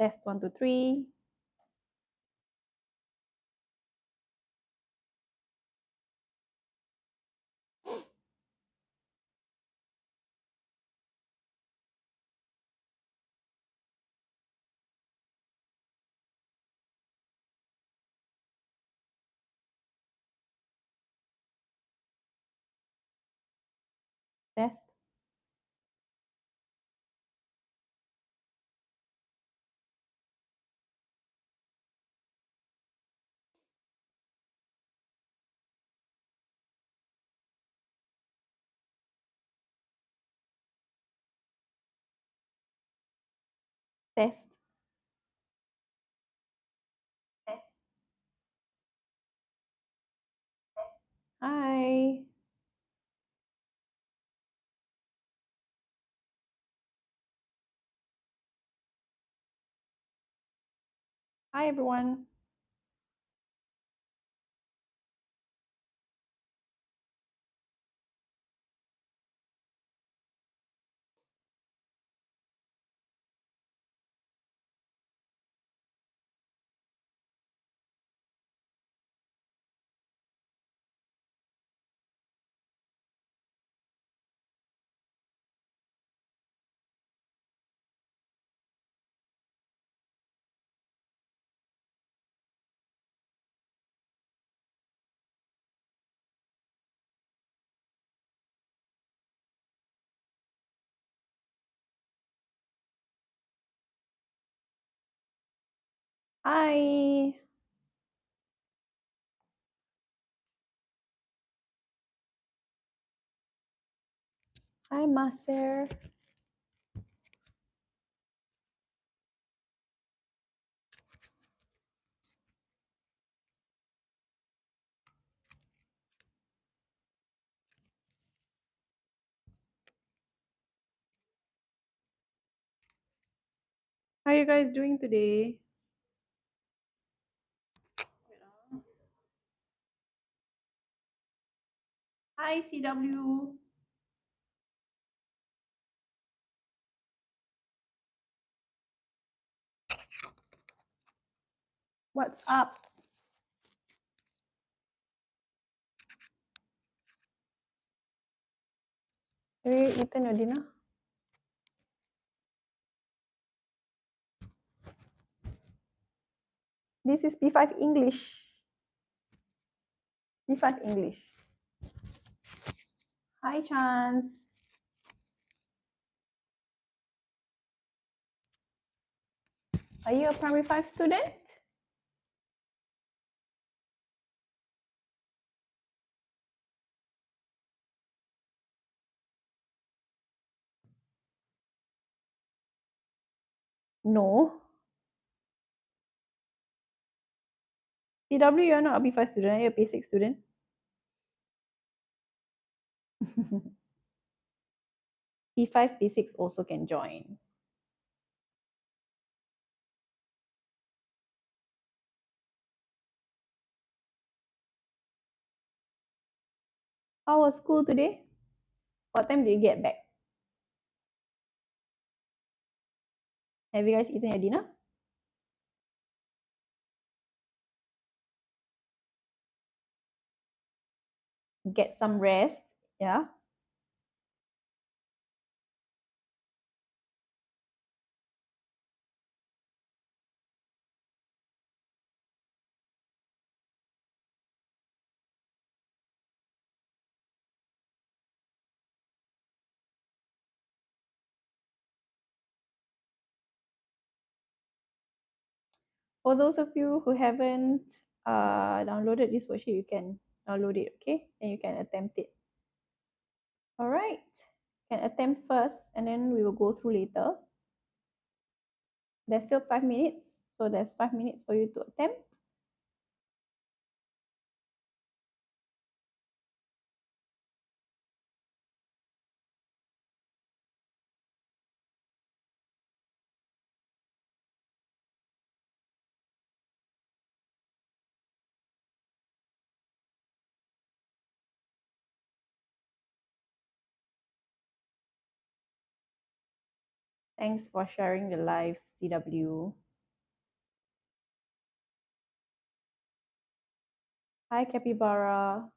Test 1, 2, 3. Test. Test. Test. Hi. Hi, everyone. Hi. Hi, Master. How are you guys doing today? Hi, CW. What's up? Have you eaten your dinner? This is P5 English. P5 English. Hi, Chance. Are you a primary 5 student? No. CW, you're not a P5 student, you're a P6 student. P5, P6 also can join. How was school today? What time did you get back? Have you guys eaten your dinner? Get some rest, yeah? For those of you who haven't downloaded this worksheet, you can download it, okay? And you can attempt it. All right, you can attempt first and then we will go through later. There's still 5 minutes, so there's 5 minutes for you to attempt. Thanks for sharing the live, CW. Hi, Capybara.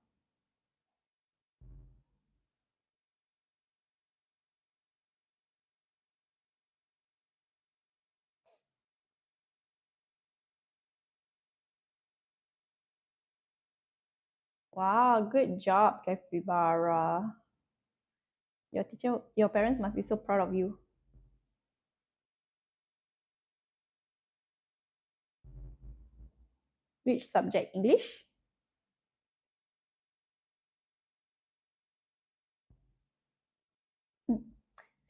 Wow, good job, Capybara. Your parents must be so proud of you. Which subject? English?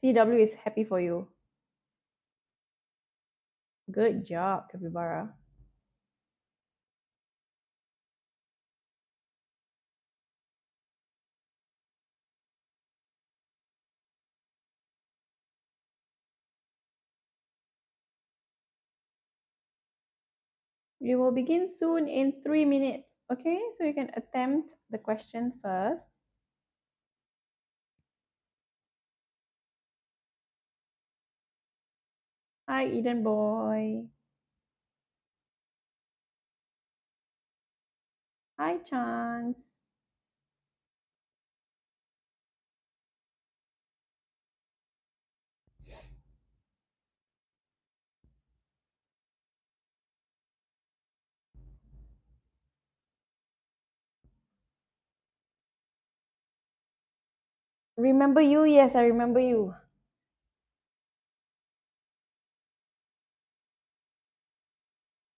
CW is happy for you. Good job, Capybara. We will begin soon in 3 minutes. Okay, so you can attempt the questions first. Hi, Eden boy. Hi, Chance. Remember you? Yes, I remember you.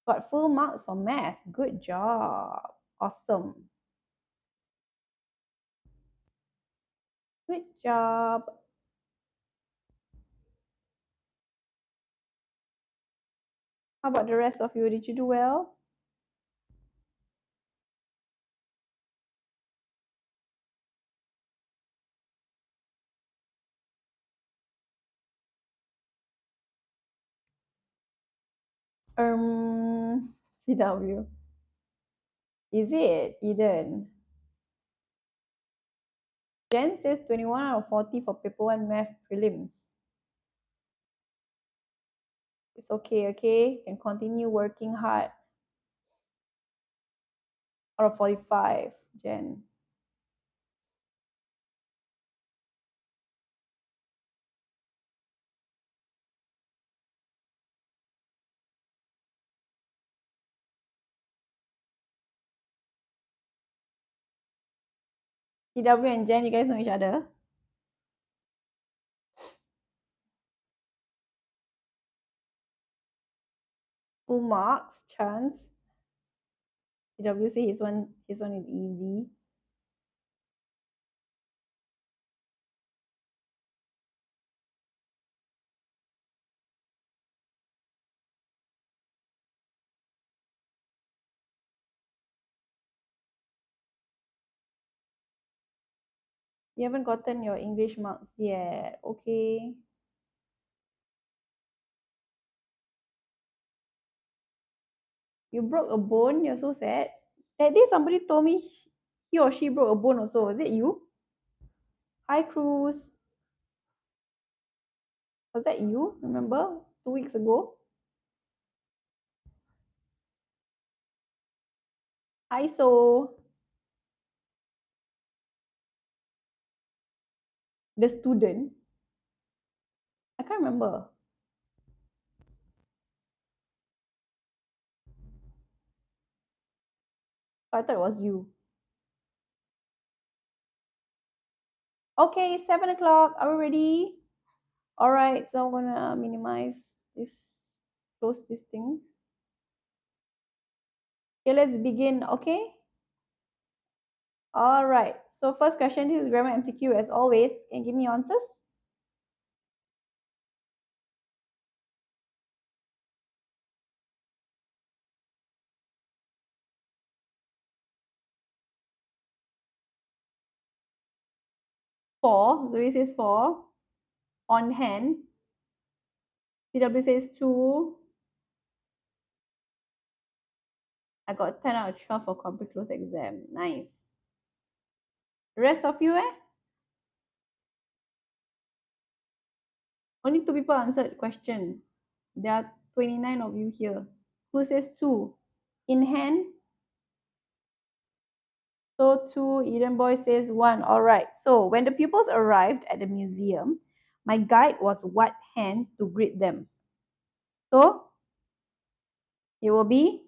Got full marks for math. Good job. Awesome. Good job. How about the rest of you? Did you do well? CW. Is it, Eden? Jen says 21 out of 40 for paper 1 math prelims. It's okay, okay? You can continue working hard. Out of 45, Jen. CW and Jen, you guys know each other? Full marks, Chance. CW say his one is easy. You haven't gotten your English marks yet. Okay. You broke a bone. You're so sad. That day somebody told me he or she broke a bone also. Is it you? Hi, Cruz. Was that you? Remember 2 weeks ago? Hi, so the student. I can't remember. I thought it was you. Okay, 7 o'clock. Are we ready? All right. So I'm gonna minimize this, close this thing. Okay, let's begin. Okay. All right. So first question, this is grammar MCQ as always. Can you give me answers? Four. Zoe says four. On hand. CW says two. I got 10 out of 12 for complete close exam. Nice. The rest of you, eh? Only 2 people answered question. There are 29 of you here. Who says two? In hand? So 2, Eden Boy says 1. All right. So when the pupils arrived at the museum, my guide was what hand to greet them? So it will be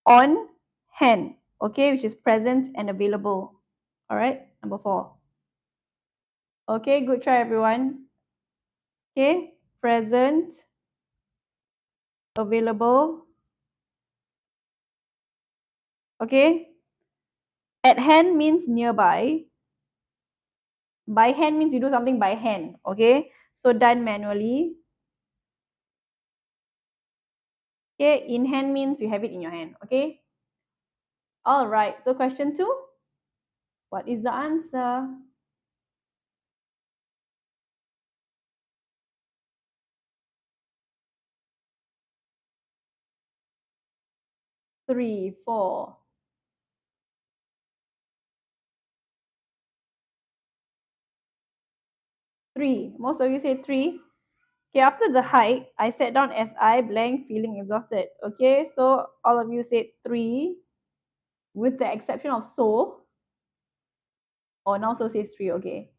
on hand, okay, which is present and available. All right, number 4. Okay, good try, everyone. Okay, present, available. Okay, at hand means nearby. By hand means you do something by hand. Okay, so done manually. Okay, in hand means you have it in your hand. Okay, all right. So question 2, what is the answer? Three, 4. 3. Most of you say 3. Okay, after the hike, I sat down as I blank, feeling exhausted. Okay, so all of you said 3, with the exception of so. Or now so says 3, okay.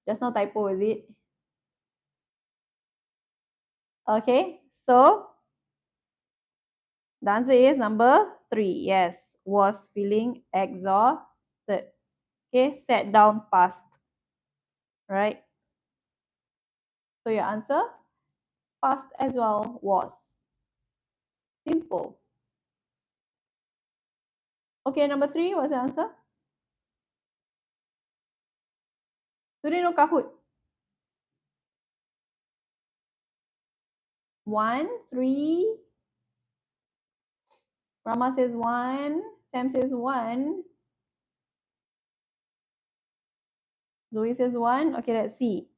Just no typo, is it? Okay, so the answer is number 3. Yes, was feeling exhausted. Okay, sat down past. Right? So your answer, past as well, was. Simple. Okay, number 3, what's the answer? Today no Kahoot. 1, 3. Rama says 1. Sam says 1. Zoe says 1. Okay, let's see.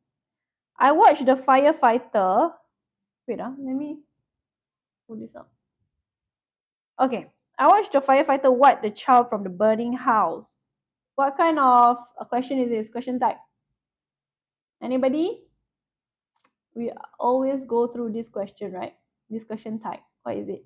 I watched the firefighter. Wait, let me pull this up. Okay. I watched the firefighter wipe the child from the burning house. What kind of a question is this? Question type. Anybody? We always go through this question, right? This question type. What is it?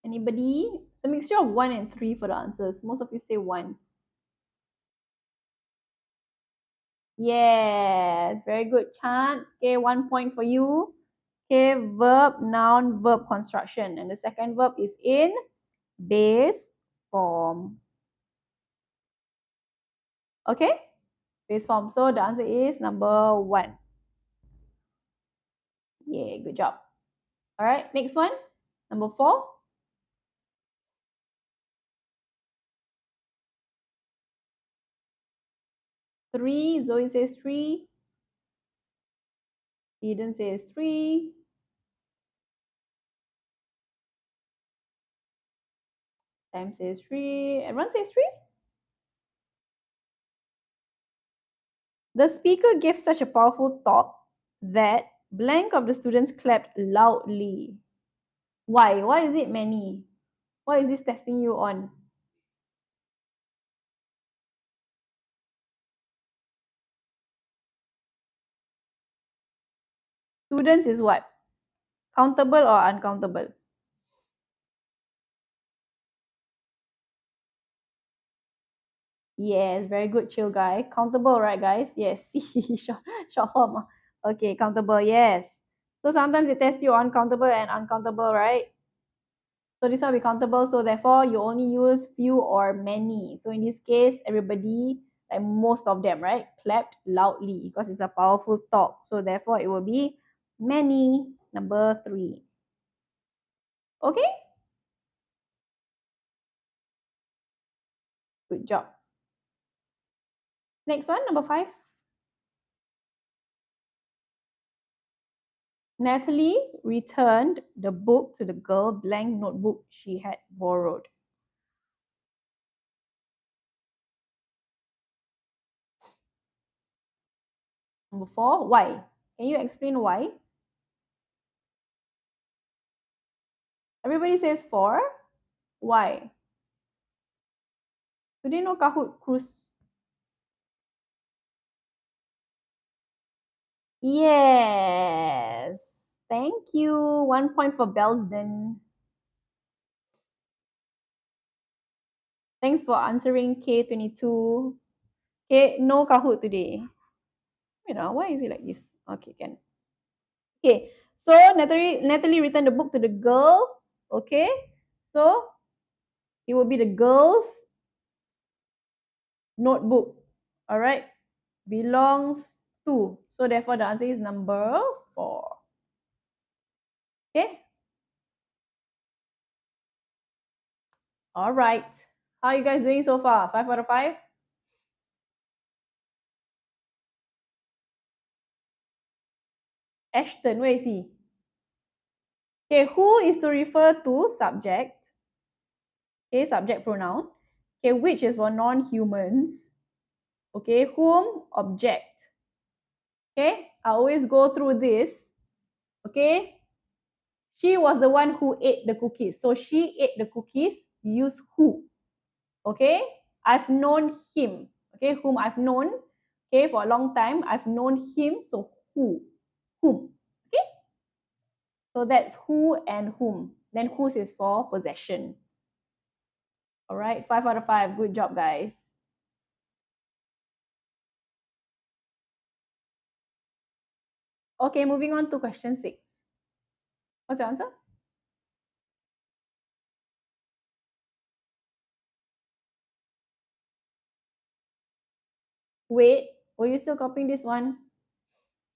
Anybody? It's a mixture of 1 and 3 for the answers. Most of you say 1. Yes, very good chance. Okay, 1 point for you. Okay, verb, noun, verb construction. And the second verb is in base form. Okay, base form. So the answer is number 1. Yeah, good job. All right, next one. Number 4. 3. Zoe says 3. Eden says 3. Sam says 3. Everyone says 3. The speaker gave such a powerful talk that blank of the students clapped loudly. Why? Why is it many? What is this testing you on? Students is what? Countable or uncountable? Yes, very good, chill guy. Countable, right, guys? Yes, short form. Okay, countable, yes. So sometimes they test you on countable and uncountable, right? So this one will be countable, so therefore you only use few or many. So in this case, everybody, like most of them, right, clapped loudly because it's a powerful talk. So therefore it will be many, number 3. Okay? Good job. Next one, number 5. Natalie returned the book to the girl blank notebook she had borrowed. Number 4, why? Can you explain why? Everybody says 4. Why? Today no Kahoot cruise. Yes. Thank you. 1 point for Belsden. Thanks for answering K22. Okay, no Kahoot today. Wait, why is it like this? Okay, can. Okay, so Natalie returned the book to the girl. Okay, so it will be the girl's notebook. All right, belongs to. So therefore, the answer is number 4. Okay. All right. How are you guys doing so far? 5 out of 5? Ashton, where is he? Okay, who is to refer to subject? Okay, subject pronoun. Okay, which is for non-humans. Okay, whom, object. Okay, I always go through this. Okay, she was the one who ate the cookies. So she ate the cookies, use who. Okay, I've known him. Okay, whom I've known. Okay, for a long time, I've known him. So who, whom. Okay, so that's who and whom. Then whose is for possession. All right, 5 out of 5. Good job, guys. Okay, moving on to question 6. What's your answer? Wait, were you still copying this one?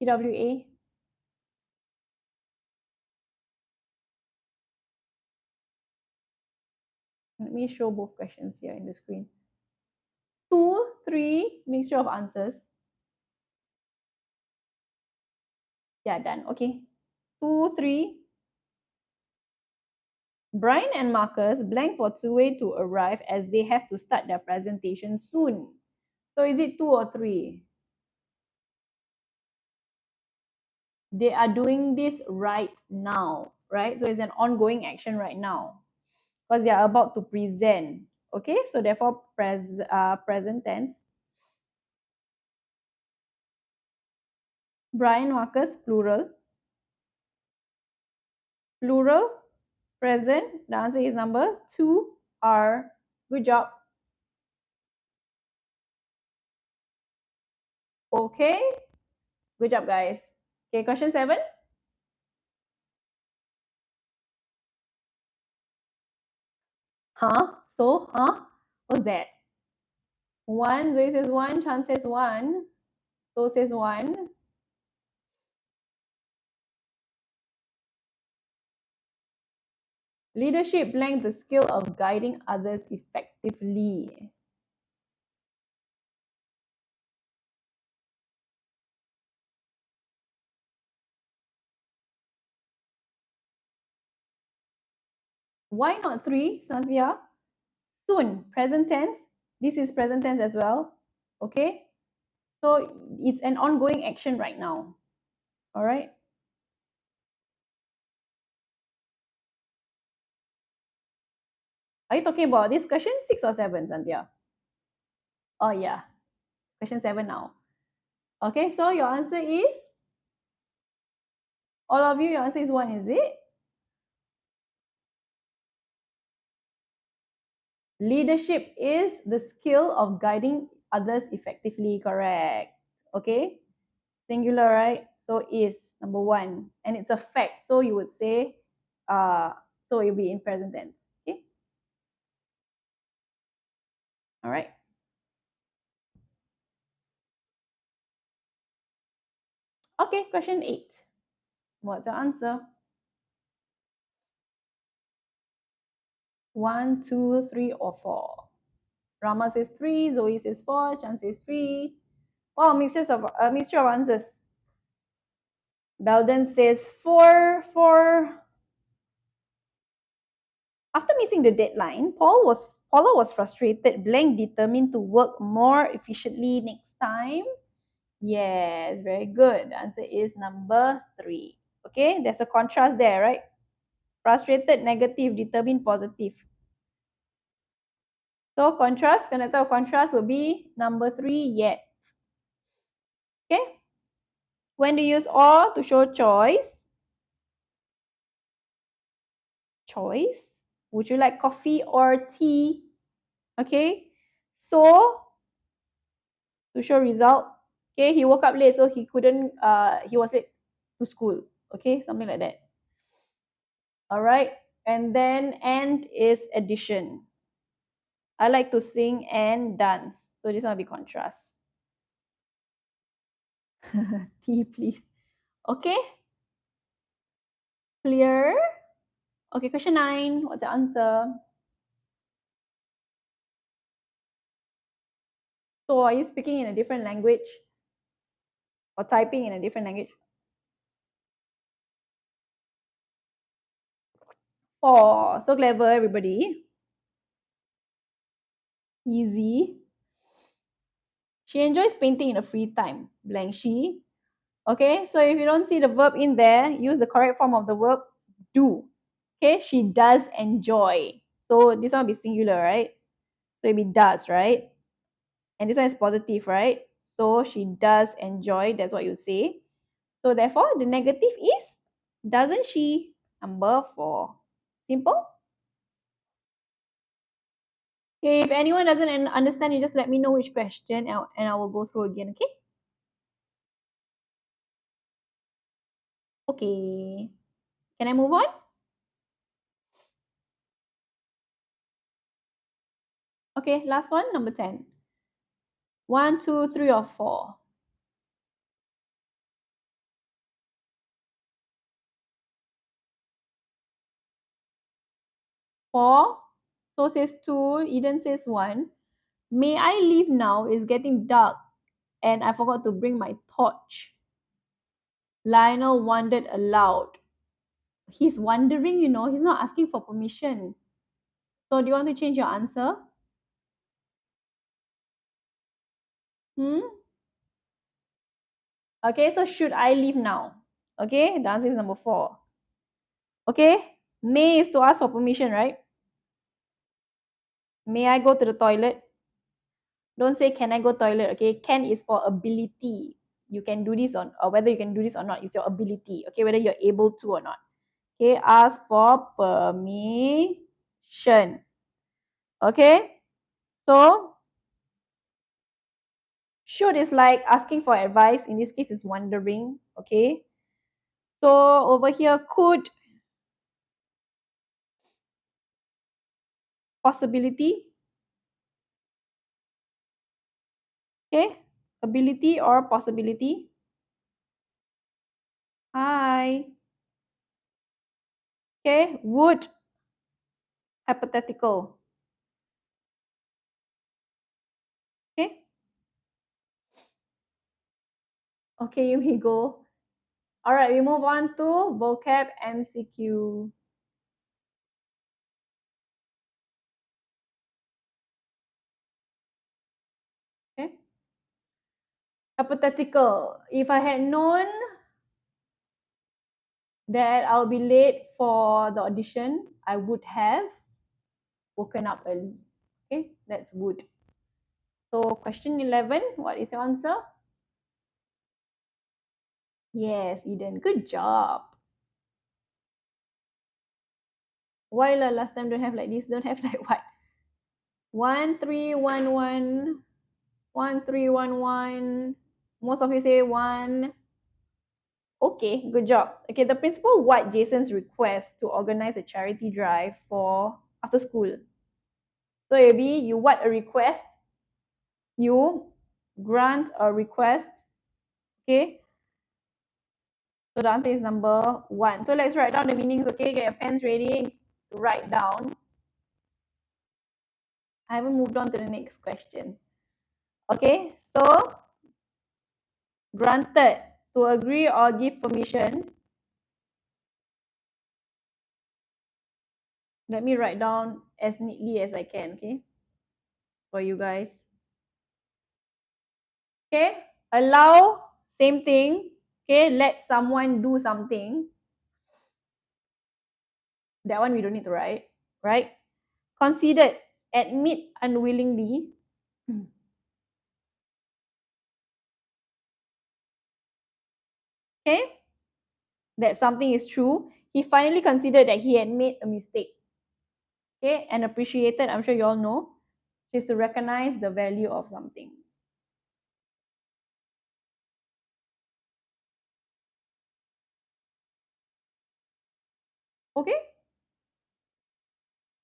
TWA? Let me show both questions here in the screen. 2, 3, mixture of answers. Yeah, done. Okay. 2, 3. Brian and Marcus blank for Tsuwei to arrive as they have to start their presentation soon. So is it 2 or 3? They are doing this right now, right? So it's an ongoing action right now because they are about to present. Okay, so therefore present tense. Brian, Marcus, plural. Plural, present. The answer is number 2 are. Good job. Okay, good job, guys. Okay, question 7. Huh? So, what's that? 1, Zoe says 1, Chan says 1, So says 1. Leadership blank the skill of guiding others effectively. Why not 3, Santhia? Soon, present tense. This is present tense as well. Okay, so it's an ongoing action right now. All right. Are you talking about this question 6 or 7, Santhia? Oh yeah, question 7 now. Okay, so your answer is, all of you, your answer is 1, is it? Leadership is the skill of guiding others effectively, correct? Okay, singular, right? So is number 1, and it's a fact. So you would say, so it'll be in present tense. Okay. All right. Okay, question 8. What's your answer? 1, 2, 3, or 4? Rama says 3, Zoe says 4, Chan says 3. Wow, mixture of answers. Belden says 4, 4. After missing the deadline, Paula was frustrated, blank determined to work more efficiently next time. Yes, very good. The answer is number 3. Okay, there's a contrast there, right? Frustrated, negative, determined, positive. So contrast, connector of contrast will be number 3, yet. Okay. When to use or to show choice? choice. Would you like coffee or tea? Okay. So, to show result, okay, he woke up late, so he couldn't, he was late to school. Okay, something like that. All right. And then and is addition. I like to sing and dance. So this one will be contrast. Tea, please. Okay. Clear? Okay, question 9. What's the answer? So are you speaking in a different language or typing in a different language? 4. So clever, everybody. Easy. She enjoys painting in her free time. Blank she. Okay, so if you don't see the verb in there, use the correct form of the verb, do. Okay, she does enjoy. So this one will be singular, right? So it will be does, right? And this one is positive, right? So she does enjoy, that's what you say. So therefore, the negative is, doesn't she? Number 4. Simple. Okay, if anyone doesn't understand, you just let me know which question and I will go through again, okay? Okay. Can I move on? Okay, last one, number 10. 1, 2, 3, or 4? 4. So says 2. Eden says 1. May I leave now? It's getting dark and I forgot to bring my torch. Lionel wondered aloud. He's wondering, you know, he's not asking for permission. So do you want to change your answer? Okay, so should I leave now? Okay, the answer is number 4. Okay, may is to ask for permission, right? May I go to the toilet? Don't say can I go toilet, okay? Can is for ability. You can do this or whether you can do this or not is your ability, okay? Whether you're able to or not. Okay, ask for permission. Okay, so should is like asking for advice. In this case, is wondering. Okay, so over here, could, possibility. Okay, ability or possibility. Hi. Okay, would, hypothetical. Okay, okay, here we go. All right, we move on to vocab MCQ. Okay, hypothetical. If I had known that I'll be late for the audition, I would have woken up early. Okay, that's would. So question 11, what is your answer? Yes, Eden, good job. Why last time don't have like this? Don't have like what? 1, 3, 1, 1, 1, 3, 1, 1. Most of you say 1. Okay, good job. Okay, the principal what Jason's request to organize a charity drive for after school. So maybe you what a request, you grant a request. Okay, so the answer is number 1. So let's write down the meanings. Okay, get your pens ready to write down. I haven't moved on to the next question. Okay, so granted, to agree or give permission. Let me write down as neatly as I can, okay, for you guys. Okay, allow, same thing. Okay, let someone do something. That one we don't need to write, right? Conceded, admit unwillingly. Okay, that something is true, he finally considered that he had made a mistake. Okay, and appreciated, I'm sure you all know, is to recognize the value of something. Okay,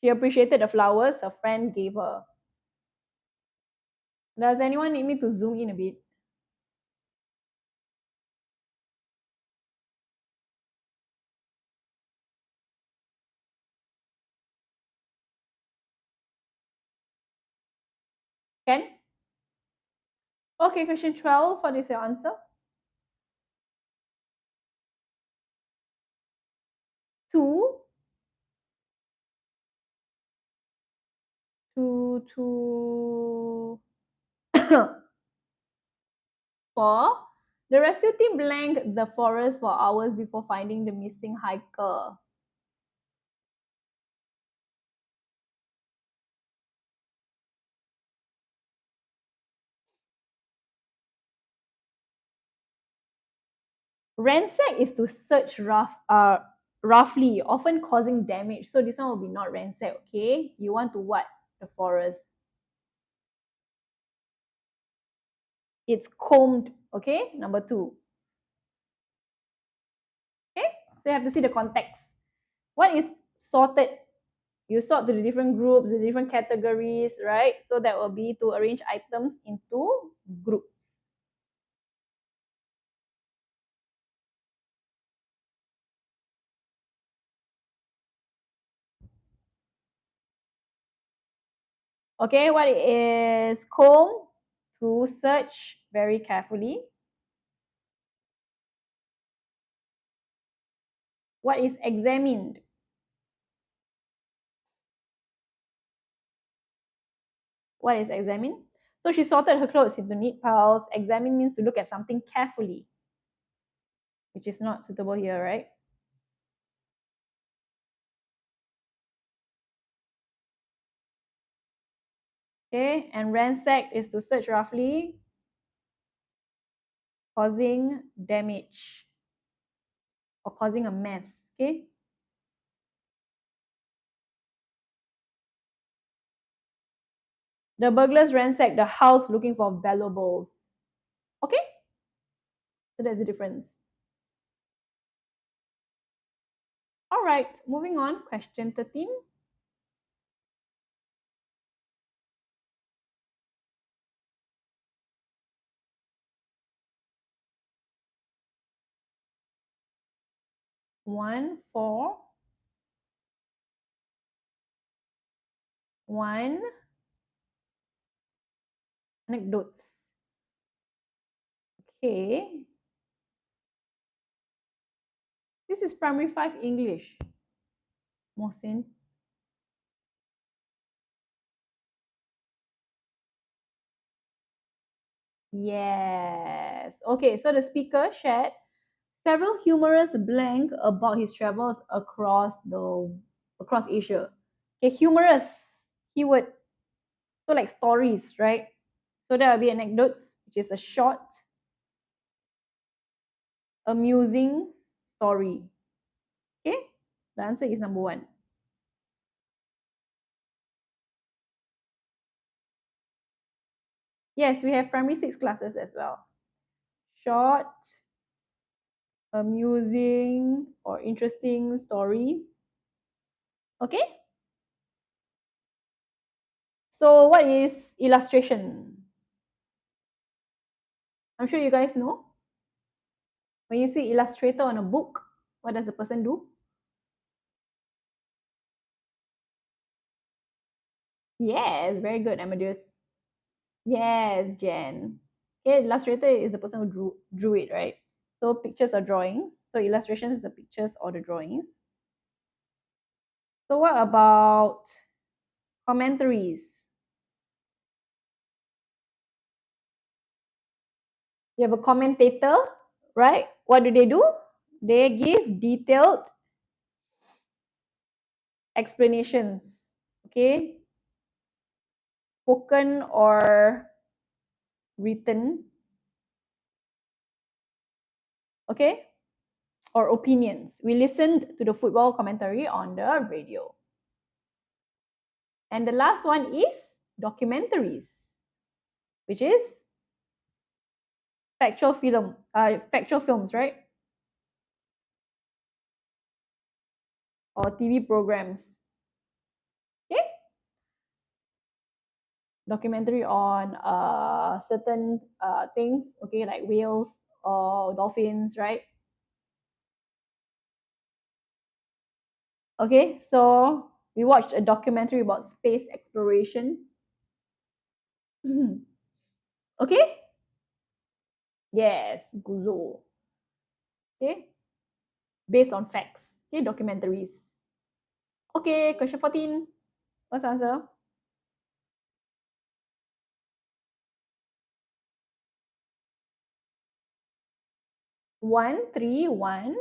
she appreciated the flowers her friend gave her. Does anyone need me to zoom in a bit? Can? Okay, question 12, what is your answer? Two, two, four. The rescue team blanked the forest for hours before finding the missing hiker. Ransack is to search roughly, often causing damage. So this one will be not ransack, okay? You want to what? The forest. It's combed, okay? Number two. Okay? So you have to see the context. What is sorted? You sort to the different groups, the different categories, right? So that will be to arrange items into groups. Okay, what is comb? To search very carefully. What is examined? What is examine? So she sorted her clothes into neat piles. Examine means to look at something carefully, which is not suitable here, right? Okay, and ransack is to search roughly, causing damage or causing a mess, okay? The burglars ransacked the house looking for valuables. Okay, so that's the difference. All right, moving on, question 13. One anecdotes. Okay, this is primary 5 English. Mohsin. Yes. Okay, so the speaker shared several humorous blank about his travels across Asia. Okay, humorous keyword. So like stories, right? So there will be anecdotes, which is a short, amusing story. Okay, the answer is number one. Yes, we have primary 6 classes as well. Short, amusing, or interesting story. Okay. So what is illustration? I'm sure you guys know. When you see illustrator on a book, what does the person do? Yes, very good, Amadeus. Yes, Jen. Okay, illustrator is the person who drew it, right? So pictures or drawings. So illustration is the pictures or the drawings. So what about commentaries? You have a commentator, right? What do? They give detailed explanations. Okay, spoken or written. Okay, or opinions. We listened to the football commentary on the radio. And the last one is documentaries, which is factual films, right? Or TV programs. Okay? Documentary on certain things, okay, like whales or dolphins, right? Okay, so we watched a documentary about space exploration. Okay? Yes, Guzo. Okay? Based on facts. Okay, documentaries. Okay, question 14. What's the answer? 131.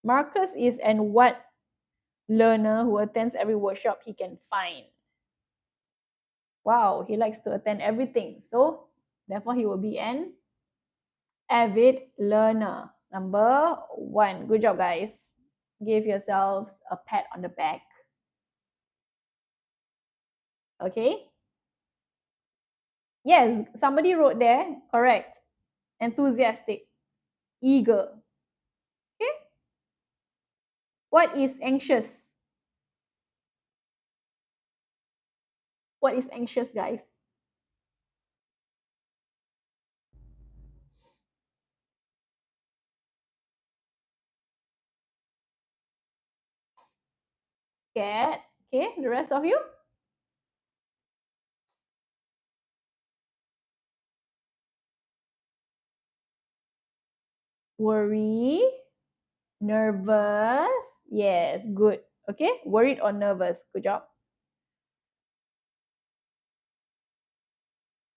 Marcus is an what learner who attends every workshop he can find? Wow, he likes to attend everything. So, therefore, he will be an avid learner. Number 1. Good job, guys. Give yourselves a pat on the back. Okay? Yes, somebody wrote there. Correct. Enthusiastic. Eager. Okay? What is anxious? What is anxious, guys? Scared. Okay, the rest of you? Worry. Nervous. Yes, good. Okay, worried or nervous. Good job.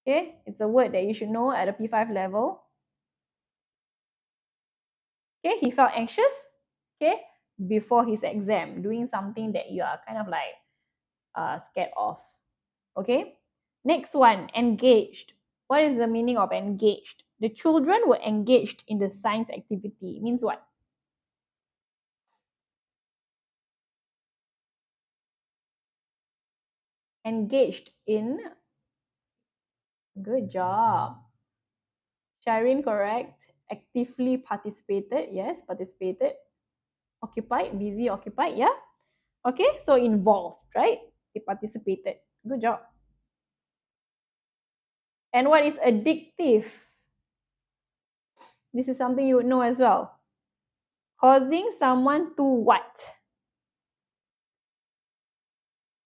Okay, it's a word that you should know at a P5 level. Okay, he felt anxious. Okay, before his exam, doing something that you are kind of like scared of. Okay, next one, engaged. What is the meaning of engaged? The children were engaged in the science activity. Means what? Engaged in. Good job. Shireen, correct. Actively participated. Yes, participated. Occupied, busy, occupied. Yeah. Okay, so involved, right? He participated. Good job. And what is addictive? This is something you would know as well. Causing someone to what?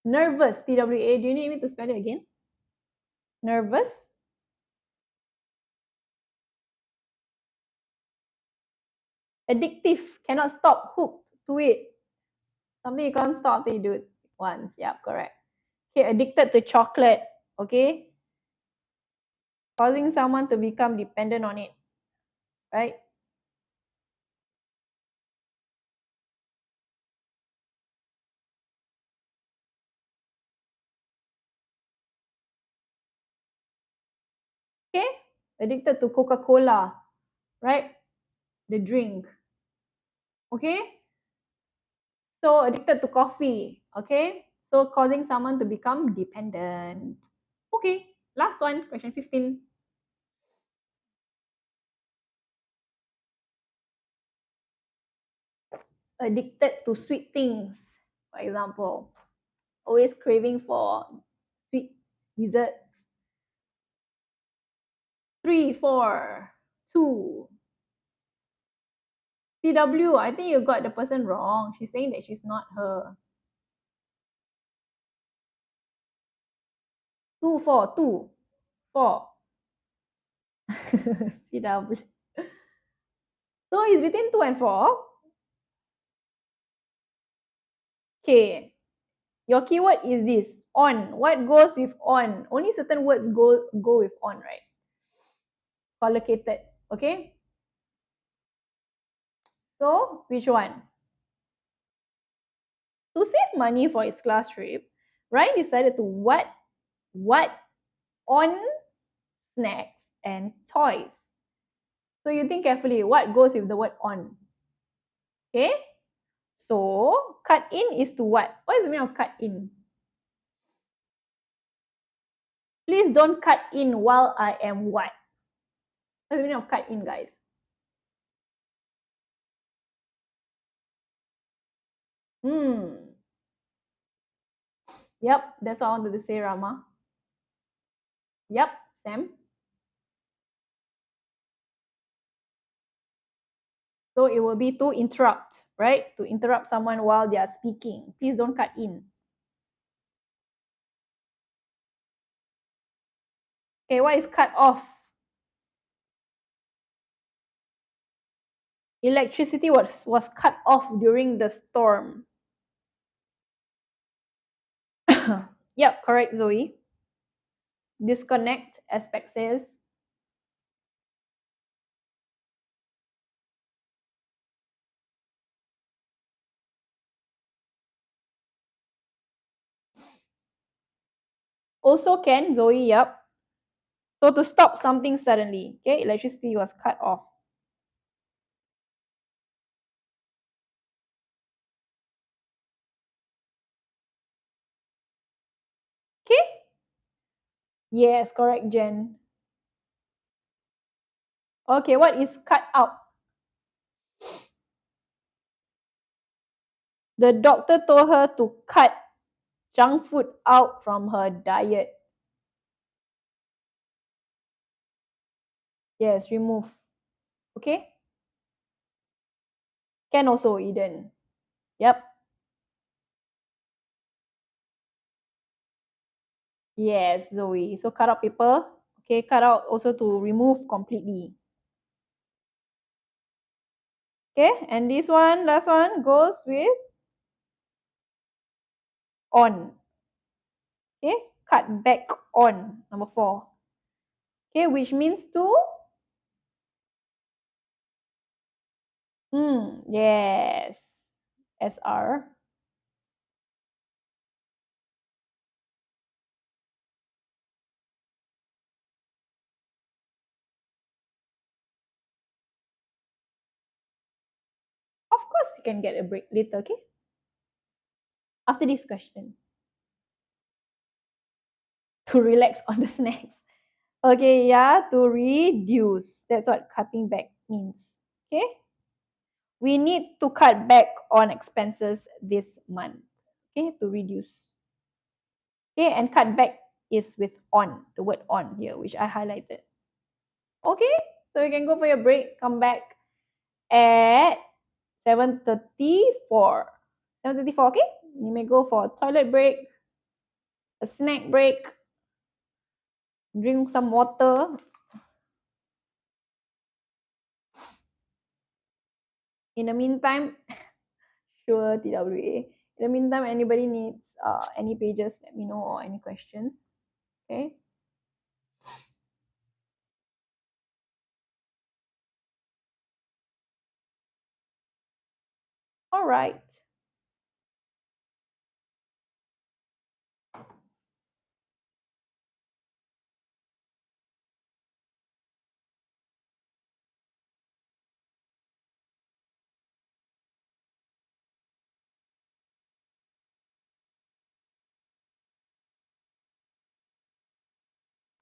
Nervous, TWA. Do you need me to spell it again? Nervous. Addictive, cannot stop, hooked to it. Something you can't stop till you do it once. Yeah, correct. Okay, addicted to chocolate. Okay. Causing someone to become dependent on it. Right? Okay. Addicted to Coca-Cola. Right? The drink. Okay. So addicted to coffee. Okay. So causing someone to become dependent. Okay. Last one, question 15. Addicted to sweet things, for example. Always craving for sweet desserts. 3, 4, 2. CW, I think you got the person wrong. She's saying that she's not her. 2, 4, 2, 4. CW. So it's between 2 and 4. Okay. Your keyword is this, on. What goes with on? Only certain words go with on, right? Collocated, okay? So, which one? To save money for his class trip, Ryan decided to what on snacks and toys. So you think carefully, what goes with the word on? Okay, so cut in is to what? What is the meaning of cut in? Please don't cut in while I am what? What's the meaning of cut in, guys? Yep, that's what I wanted to say, Rama. Yep, Sam. So it will be to interrupt, right? To interrupt someone while they are speaking. Please don't cut in. Okay, what is cut off? Electricity was cut off during the storm. Yep, correct, Zoe. Disconnect, aspect says. Also can, Zoe, yep. So to stop something suddenly, okay, electricity was cut off. Okay? Yes, correct, Jen. Okay, what is cut out? The doctor told her to cut junk food out from her diet. Yes, remove. Okay? Can also, Eden. Yep. Yes, Zoe. So cut out paper. Okay, cut out also to remove completely. Okay, and this one, last one, goes with on. Okay, cut back on, number 4. Okay, which means to? Yes. SR. Of course, you can get a break later, okay? After this question. To relax on the snacks. Okay, yeah, to reduce. That's what cutting back means. Okay? We need to cut back on expenses this month. Okay, to reduce. Okay, and cut back is with on, the word on here, which I highlighted. Okay, so you can go for your break, come back at 7:34. 7:34, okay? You may go for a toilet break, a snack break, drink some water. In the meantime, sure, TWA. In the meantime, anybody needs any pages, let me know, or any questions. Okay. All right.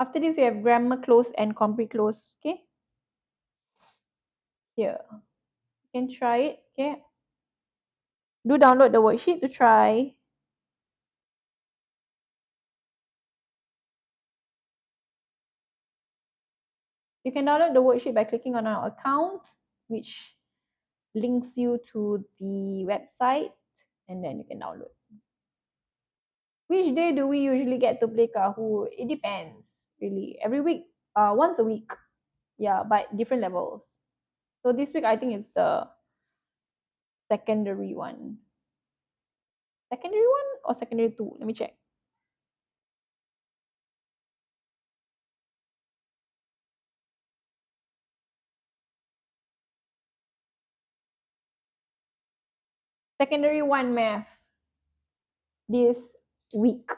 After this, we have grammar close and compre close. Okay. Here, you can try it. Okay. Do download the worksheet to try. You can download the worksheet by clicking on our account, which links you to the website, and then you can download. Which day do we usually get to play Kahoot? It depends, really. Every week, once a week. Yeah, but different levels. So this week, I think it's the secondary one. Secondary one or secondary 2? Let me check. Secondary 1 math this week,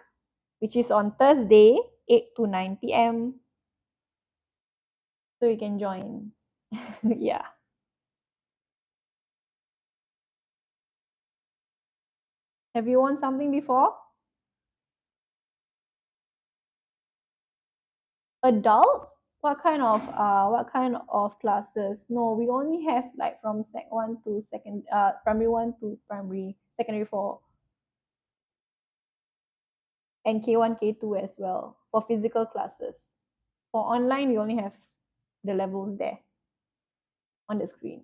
which is on Thursday, 8 to 9 p.m. so you can join. Yeah. Have you won something before? Adults? What kind of classes? No, we only have like from sec one to primary one to primary secondary four, and K1, K2 as well for physical classes. For online, you only have the levels there on the screen.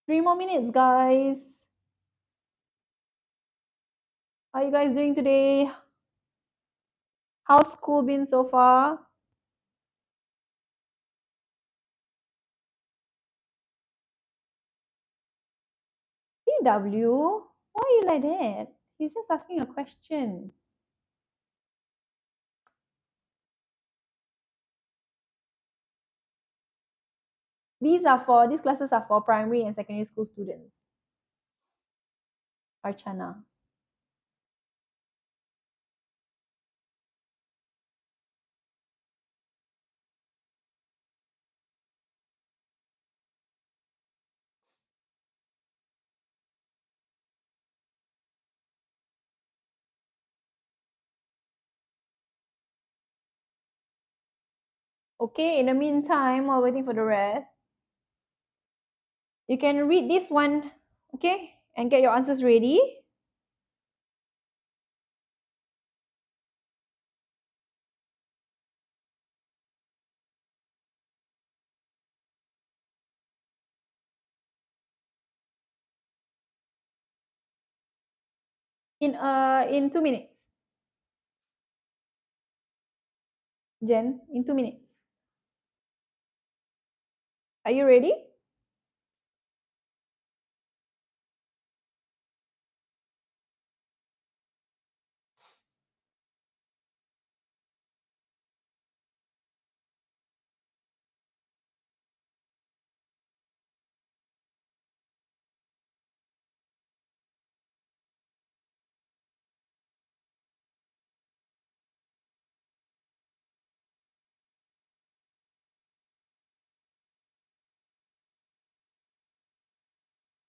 3 more minutes, guys. How are you guys doing today? How's school been so far? CW? Why are you like that? He's just asking a question. These classes are for primary and secondary school students. Archana. Okay, in the meantime, while waiting for the rest, you can read this one, okay, and get your answers ready. In 2 minutes. Jen, in 2 minutes. Are you ready?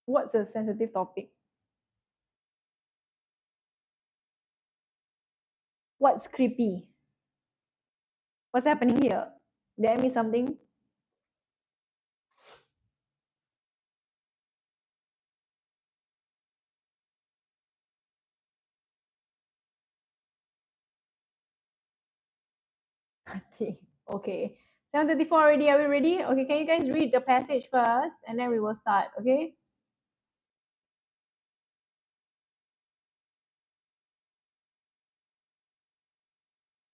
What's a sensitive topic? What's creepy? What's happening here? Did I miss something? Okay. 7:34 already. Are we ready? Okay, can you guys read the passage first and then we will start, okay?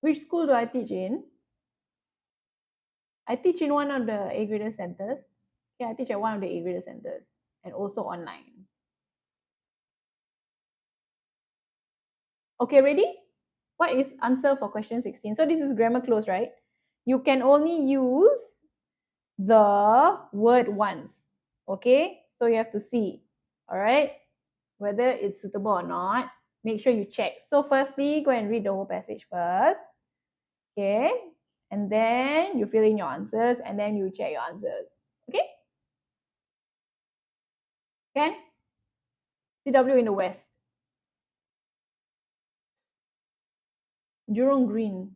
Which school do I teach in? I teach in one of the AGrader centers. Yeah, I teach at one of the AGrader centers and also online. Okay, ready? What is answer for question 16? So this is grammar close, right? You can only use the word once. Okay? So you have to see. All right? Whether it's suitable or not. Make sure you check. So firstly, go and read the whole passage first. Okay? And then you fill in your answers and then you check your answers. Okay? Can? CW in the west. Jurong Green.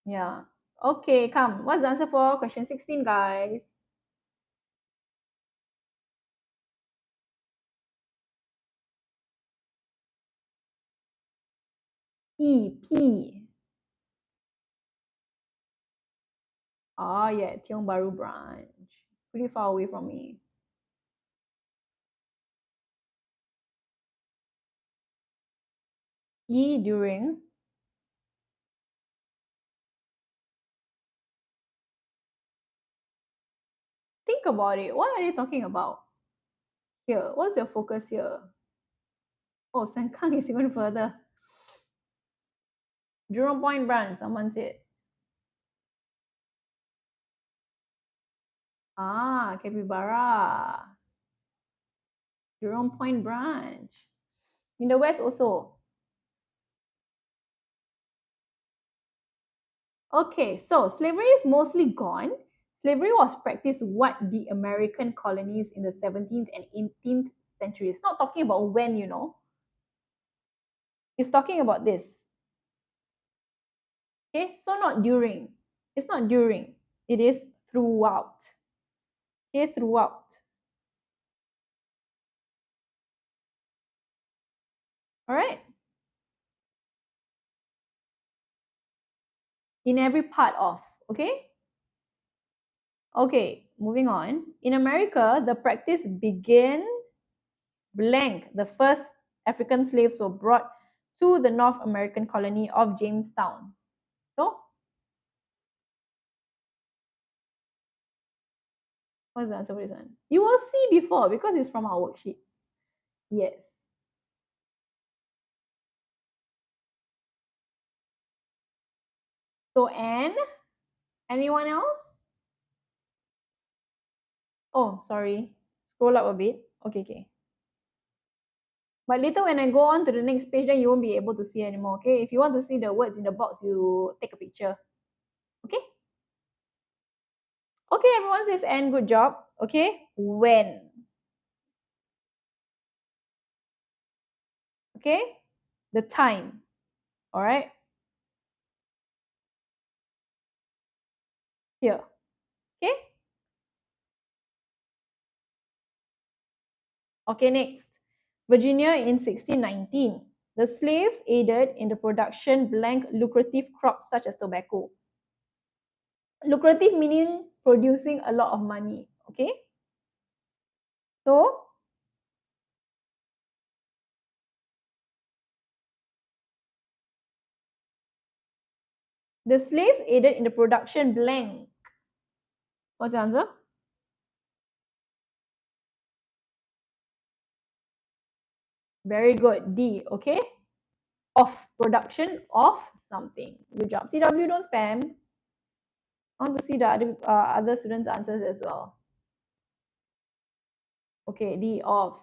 Yeah. Okay, come. What's the answer for question 16, guys? P. Oh, yeah, Tiong Bahru branch. Pretty far away from me. E during. Think about it. What are you talking about here? What's your focus here? Oh, Sengkang is even further. Jurong Point branch, someone said. Ah, Capybara. Jurong Point branch. In the west also. Okay, so slavery is mostly gone. Slavery was practiced what the American colonies in the 17th and 18th century. It's not talking about when, you know. It's talking about this. Okay, so not during. It's not during. It is throughout. Okay, throughout. All right. In every part of. Okay. Okay, moving on. In America, the practice began blank. The first African slaves were brought to the North American colony of Jamestown. So, what's the answer for this one? You will see before because it's from our worksheet. Yes. So, Anne, anyone else? Oh, sorry. Scroll up a bit. Okay, okay. But later when I go on to the next page, then you won't be able to see anymore, okay? If you want to see the words in the box, you take a picture, okay? Okay, everyone says, and good job, okay? When, okay? The time, all right? Here, okay? Okay, next. Virginia in 1619. The slaves aided in the production blank lucrative crops such as tobacco. Lucrative meaning producing a lot of money, okay? So, the slaves aided in the production blank. What's the answer? Very good. D, okay? Of production of something. Good job. CW, don't spam. I want to see the other students' answers as well. Okay, D, of.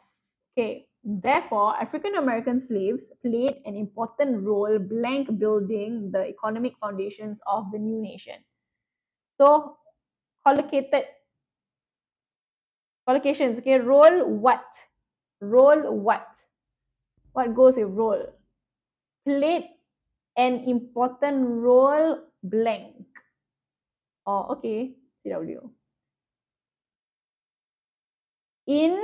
Okay, therefore, African American slaves played an important role blank building the economic foundations of the new nation. So, collocations, okay, role what? Role what? What goes with role? Played an important role blank. Oh, okay, CW. In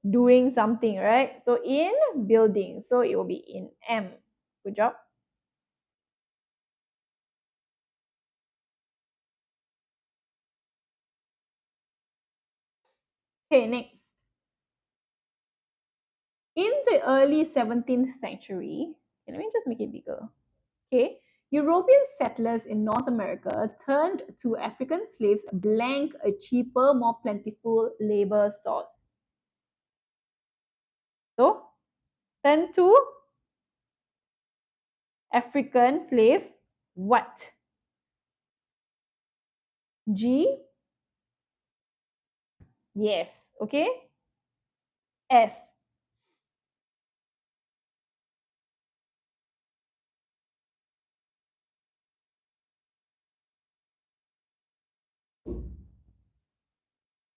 doing something, right? So in building, so it will be in M. Good job. Okay, next. In the early 17th century, let me just make it bigger. Okay, European settlers in North America turned to African slaves blank a cheaper, more plentiful labor source. So, turn to African slaves, what? G, yes, okay? S,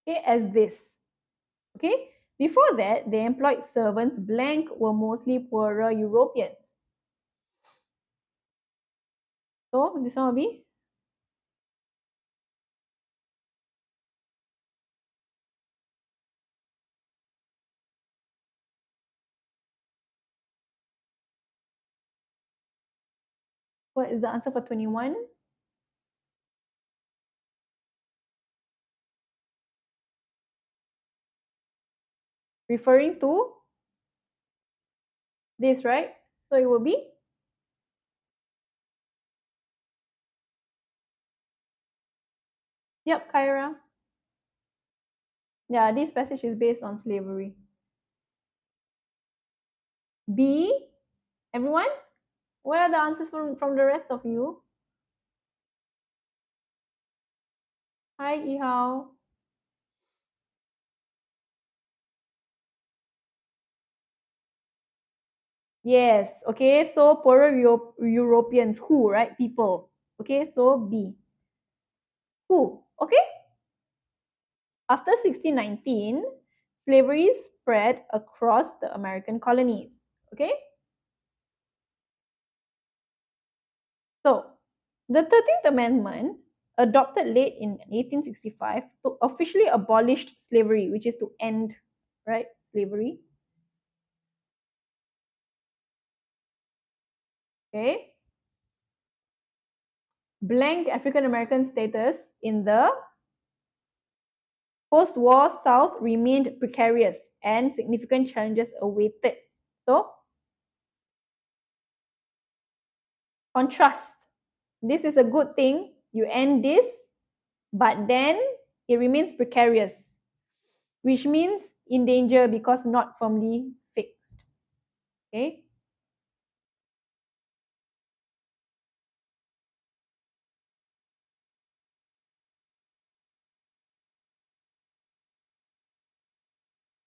okay, as this, okay? Before that, the employed servants blank were mostly poorer Europeans. So, this one will be what is the answer for 21? Referring to this, right? So it will be, yep, Kyra. Yeah, this passage is based on slavery. B, everyone? Where are the answers from the rest of you? Hi, Ihao. Yes, okay, so poorer Europeans, who, right? People. Okay, so B. Who? Okay. After 1619, slavery spread across the American colonies. Okay. So, the 13th Amendment, adopted late in 1865, to officially abolish slavery, which is to end, right, slavery. Okay. Blank African American status in the post-war South remained precarious and significant challenges awaited. So, contrast. This is a good thing. You end this, but then it remains precarious, which means in danger because not firmly fixed. Okay.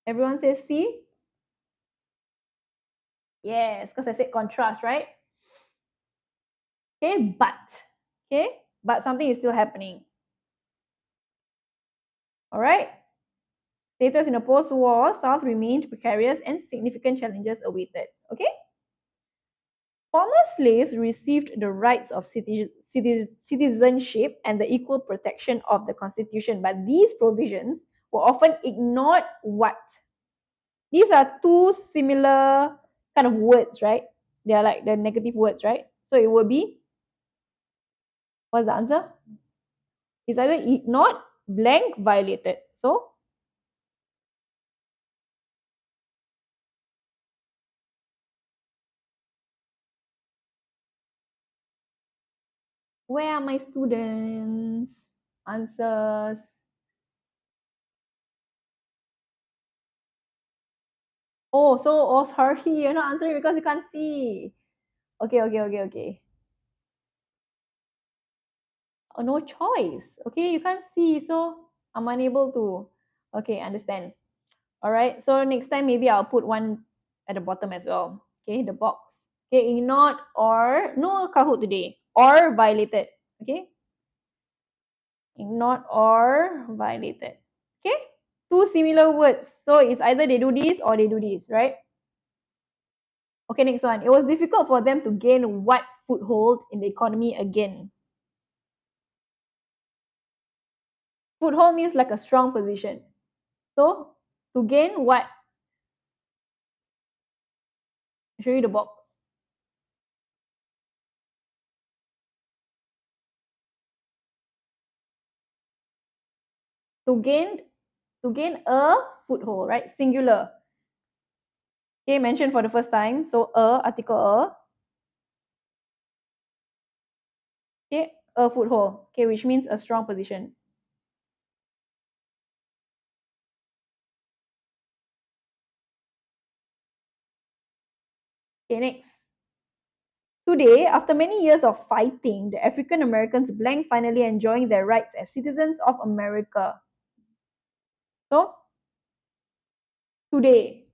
Everyone says C? Yes, because I said contrast, right? Okay, okay, but something is still happening. All right. Status in a post-war South remained precarious and significant challenges awaited. Okay. Former slaves received the rights of citizenship and the equal protection of the Constitution, but these provisions were often ignored. What? These are two similar kind of words, right? They are like the negative words, right? So it will be, what's the answer? It's either ignored, blank, violated. So, where are my students? Answers. Oh, sorry, you're not answering because you can't see. Okay. Oh, no choice. Okay, you can't see, so I'm unable to. Okay, understand. All right, so next time maybe I'll put one at the bottom as well. Okay, the box. Okay, ignored or no Kahoot today or violated. Okay, ignored or violated. Okay, two similar words. So it's either they do this or they do this, right? Okay, next one. It was difficult for them to gain what foothold in the economy again. Foothold means like a strong position. So to gain what? I'll show you the box. To gain a foothold, right? Singular. Okay, mentioned for the first time. So article a. Okay, a foothold. Okay, which means a strong position. Okay, next. Today, after many years of fighting, the African Americans blank finally enjoying their rights as citizens of America. So, today,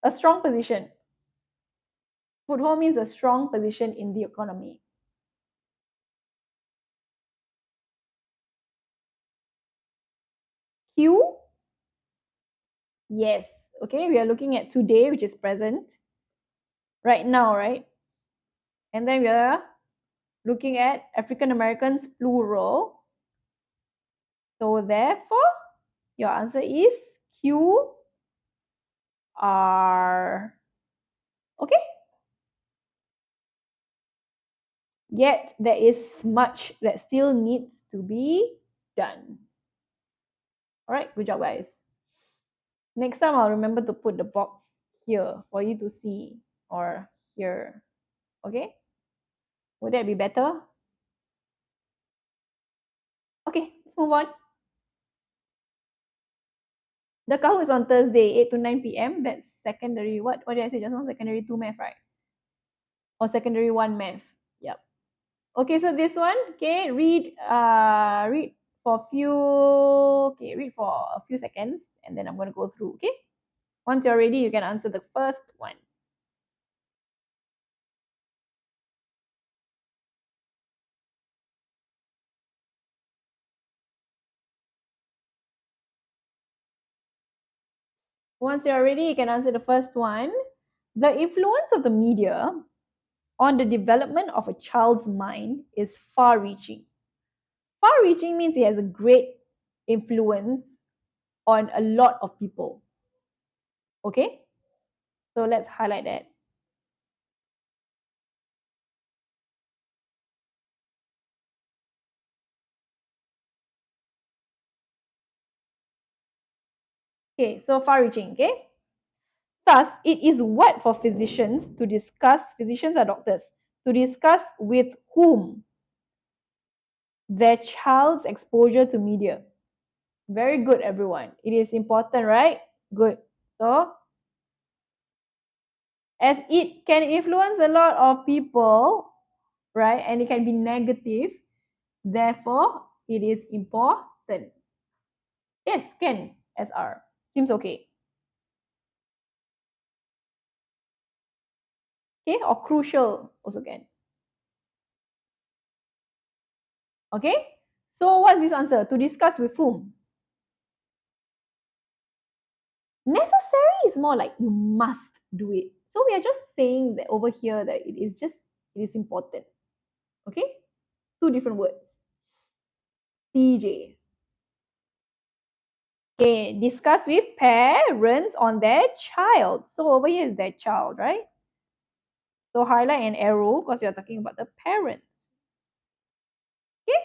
a strong position. Foothold means a strong position in the economy. Q, yes. Okay, we are looking at today, which is present. Right now, right? And then we are looking at African Americans plural. So therefore, your answer is Q R. Okay? Yet there is much that still needs to be done. All right, good job, guys. Next time, I'll remember to put the box here for you to see, or here. Okay? Would that be better? Okay, let's move on. The Kahoot is on Thursday, 8 to 9 p.m. That's secondary. What did I say just now? Secondary 2 math, right? Or secondary 1 math. Yep. Okay, so this one, okay, read for a few, okay, read for a few seconds and then I'm going to go through, okay? Once you're ready, you can answer the first one. Once you're ready, you can answer the first one. The influence of the media on the development of a child's mind is far-reaching. Far-reaching means it has a great influence on a lot of people. Okay? So let's highlight that. Okay, so far-reaching, okay? Thus, it is what for physicians to discuss, physicians are doctors, to discuss with whom their child's exposure to media. Very good, everyone. It is important, right? Good. So, as it can influence a lot of people, right? And it can be negative, therefore, it is important. Yes, can, SR. Seems okay. Okay, or crucial also can. Okay, so what's this answer? To discuss with whom? Necessary is more like you must do it. So we are just saying that over here that it is important. Okay, two different words. TJ. Okay, discuss with parents on their child. So over here is their child, right? So highlight an arrow because you're talking about the parents. Okay.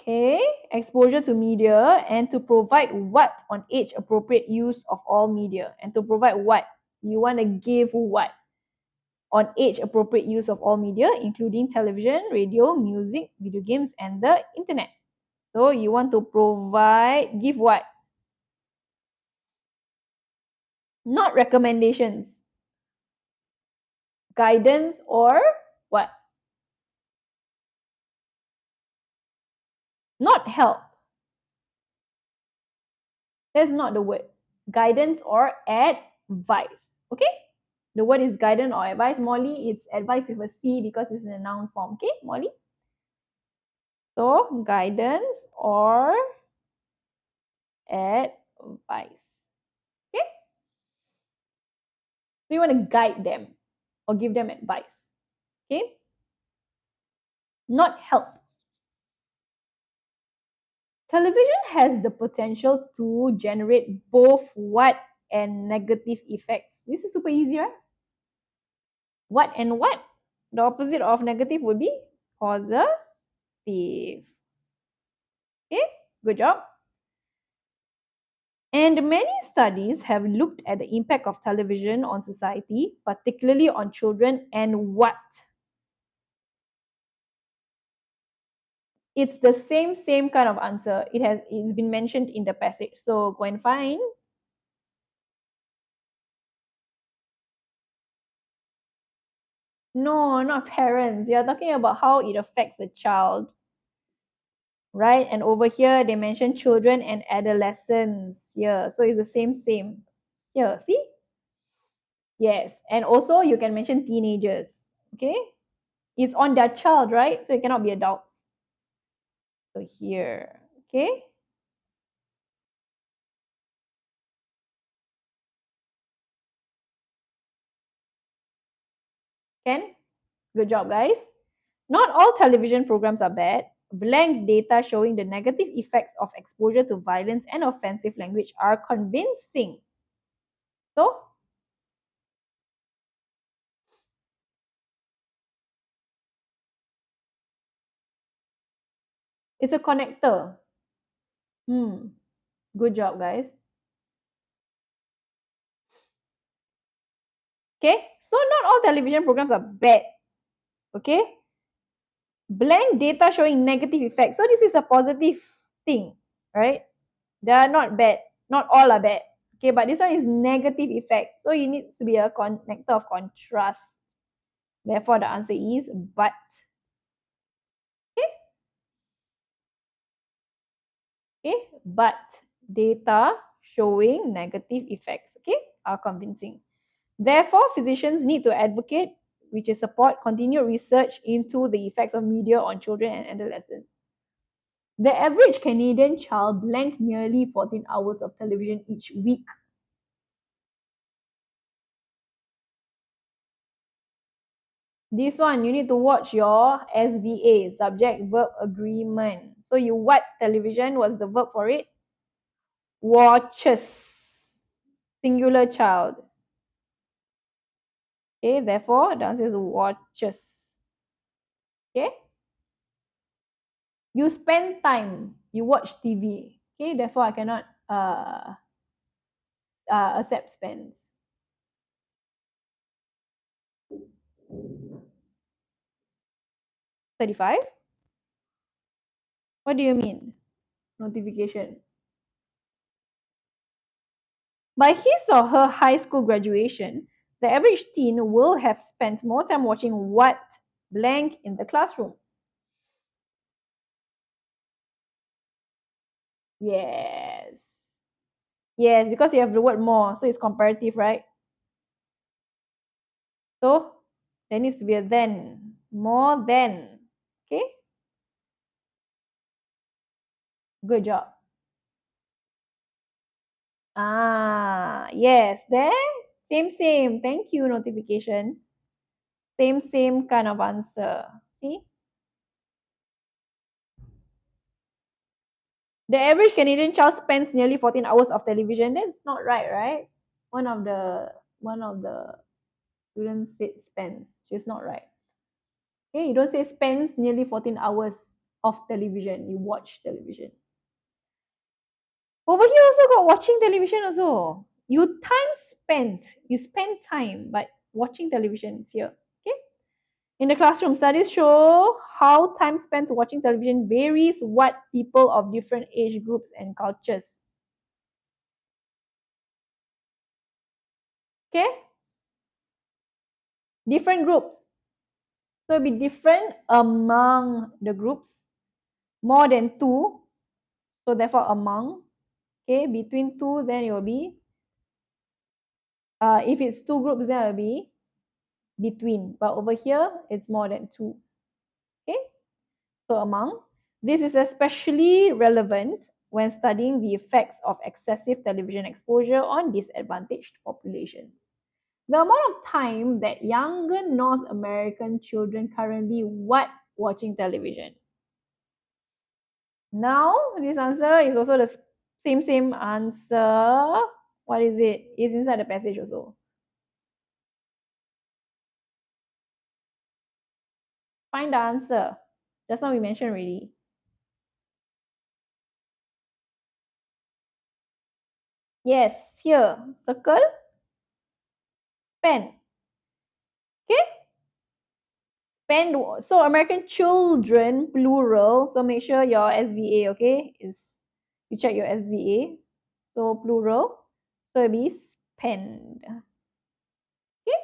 Okay, exposure to media and to provide what on age appropriate use of all media. And to provide what? You want to give what? On age appropriate use of all media, including television, radio, music, video games, and the internet. So you want to provide, give what? Not recommendations, guidance, or what? Not help. That's not the word. Guidance or advice. Okay? The word is guidance or advice. Molly, it's advice with a C because it's in a noun form. Okay, Molly? So, guidance or advice. Okay? So, you want to guide them or give them advice. Okay? Not help. Television has the potential to generate both what and negative effects. This is super easy, right? What and what? The opposite of negative would be positive. Okay, good job. And many studies have looked at the impact of television on society, particularly on children, and what? It's the same kind of answer. It's been mentioned in the passage. So go and find. No, not parents. You're talking about how it affects a child. Right? And over here they mention children and adolescents. Yeah, so it's the same. Here, see? Yes. And also you can mention teenagers. Okay? It's on their child, right? So it cannot be adults. So here, okay? Ken? Good job, guys. Not all television programs are bad. Blank data showing the negative effects of exposure to violence and offensive language are convincing. So, it's a connector. Good job, guys. Okay, so not all television programs are bad. Okay, blank data showing negative effects. So this is a positive thing, right? They are not bad. Not all are bad. Okay, but this one is negative effect. So it needs to be a connector of contrast. Therefore, the answer is but. Okay, okay, but data showing negative effects, okay, are convincing. Therefore, physicians need to advocate, which is support continued research into the effects of media on children and adolescents. The average Canadian child blanked nearly 14 hours of television each week. This one, you need to watch your SVA, subject verb agreement. So you what television? What's the verb for it? Watches. Singular child. Okay, therefore the answer is watches. Okay. You spend time. You watch TV. Okay, therefore I cannot accept spends. 35? What do you mean? Notification. By his or her high school graduation, the average teen will have spent more time watching what blank in the classroom. Yes. Yes, because you have the word more, so it's comparative, right? So there needs to be a then. More than. Okay? Good job. Yes, there. Same. Thank you, notification. Same kind of answer. See? The average Canadian child spends nearly 14 hours of television. That's not right, right? One of the students said spends, which is not right. Okay, you don't say spends nearly 14 hours of television. You watch television. Over here also got watching television also. You spend time, but watching television is here. Okay. In the classroom, studies show how time spent watching television varies what people of different age groups and cultures. Okay? Different groups. So it'll be different among the groups. More than two. So therefore among. Okay, between two, then it will be if it's two groups, then it will be between. But over here, it's more than two. Okay, so among. This is especially relevant when studying the effects of excessive television exposure on disadvantaged populations. The amount of time that younger North American children currently watching television. Now, this answer is also the same answer. What is it? It's inside the passage also. Find the answer. Just now we mentioned already. Yes, here. Circle. Pen. Okay? Spend. So American children, plural. So make sure your SVA, okay, is you check your SVA. So plural. So it be spend. Okay?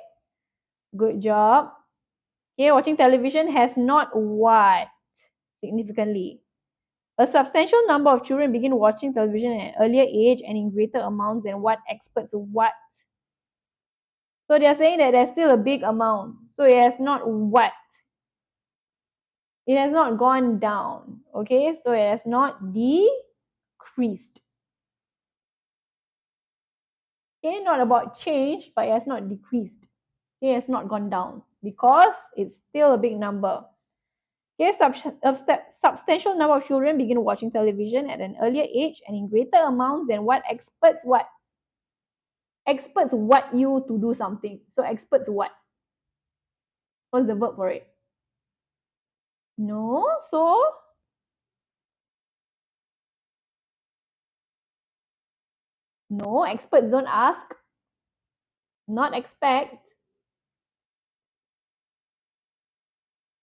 Good job. Okay, watching television has not what significantly. A substantial number of children begin watching television at an earlier age and in greater amounts than what experts what. So they are saying that there's still a big amount. So it has not what. It has not gone down. Okay, so it has not decreased. Okay, not about change, but it has not decreased. It has not gone down because it's still a big number. Okay, substantial number of children begin watching television at an earlier age and in greater amounts than what experts what. Experts what you to do something. So experts what? What's the verb for it? No, so no, experts don't ask, not expect.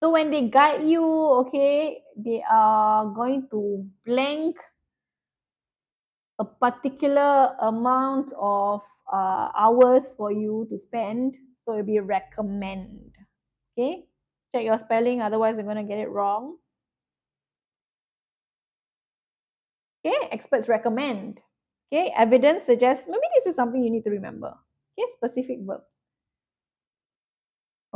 So when they guide you, okay, they are going to blank a particular amount of hours for you to spend. So it'll be recommend. Okay, check your spelling, otherwise you're going to get it wrong. Okay, experts recommend. Okay, evidence suggests, maybe this is something you need to remember. Okay, specific verbs.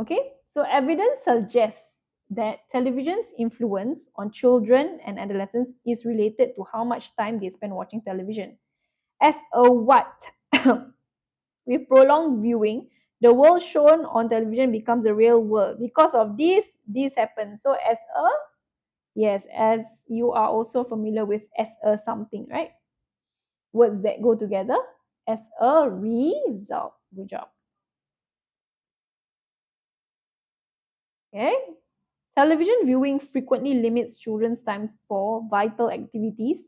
Okay, so evidence suggests that television's influence on children and adolescents is related to how much time they spend watching television. As a what? With prolonged viewing, the world shown on television becomes the real world. Because of this happens. So as a, yes, as you are also familiar with as a something, right? Words that go together. As a result. Good job. Okay. Television viewing frequently limits children's time for vital activities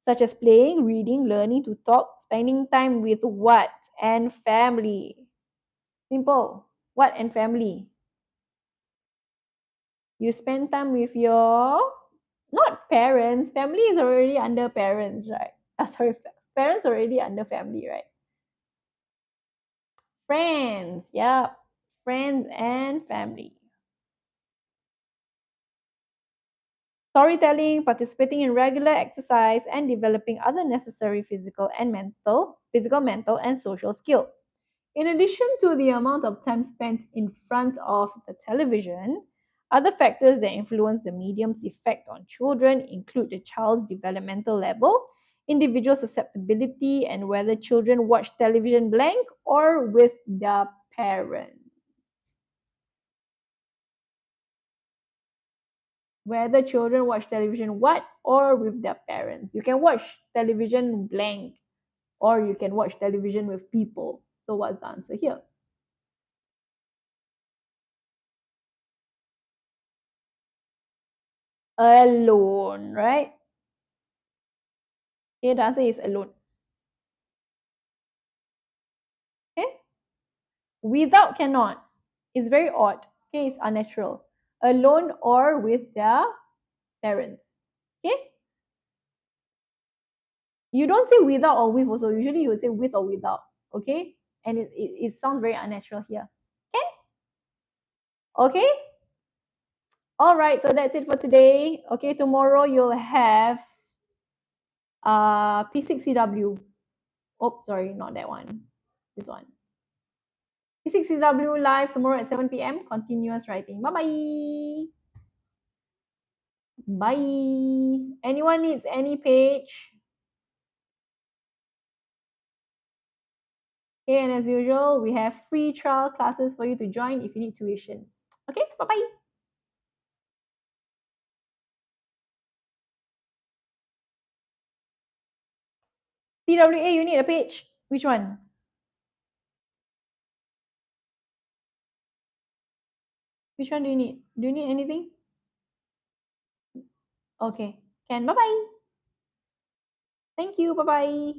such as playing, reading, learning to talk, spending time with what and family. Simple. What and family? You spend time with your, not parents. Family is already under parents, right? Sorry, parents already under family, right? Friends. Yeah. Friends and family. Storytelling, participating in regular exercise, and developing other necessary physical, mental, and social skills. In addition to the amount of time spent in front of the television, other factors that influence the medium's effect on children include the child's developmental level, individual susceptibility, and whether children watch television blank or with their parents. Whether children watch television what or with their parents. You can watch television blank or you can watch television with people. So what's the answer here? Alone, right? Okay, the answer is alone. Okay? Without cannot. It's very odd. Okay, it's unnatural. Alone or with their parents. Okay? You don't say without or with also. Usually you would say with or without. Okay? And it sounds very unnatural here. Okay? Okay? All right, so that's it for today. Okay, tomorrow you'll have P6CW. Oh, sorry, not that one. This one. P6CW live tomorrow at 7 p.m. Continuous writing. Bye-bye. Bye. Anyone needs any page? Okay, and as usual, we have free trial classes for you to join if you need tuition. Okay, bye-bye. CWA, you need a page. Which one? Which one do you need? Do you need anything? Okay, can. Bye-bye. Thank you. Bye-bye.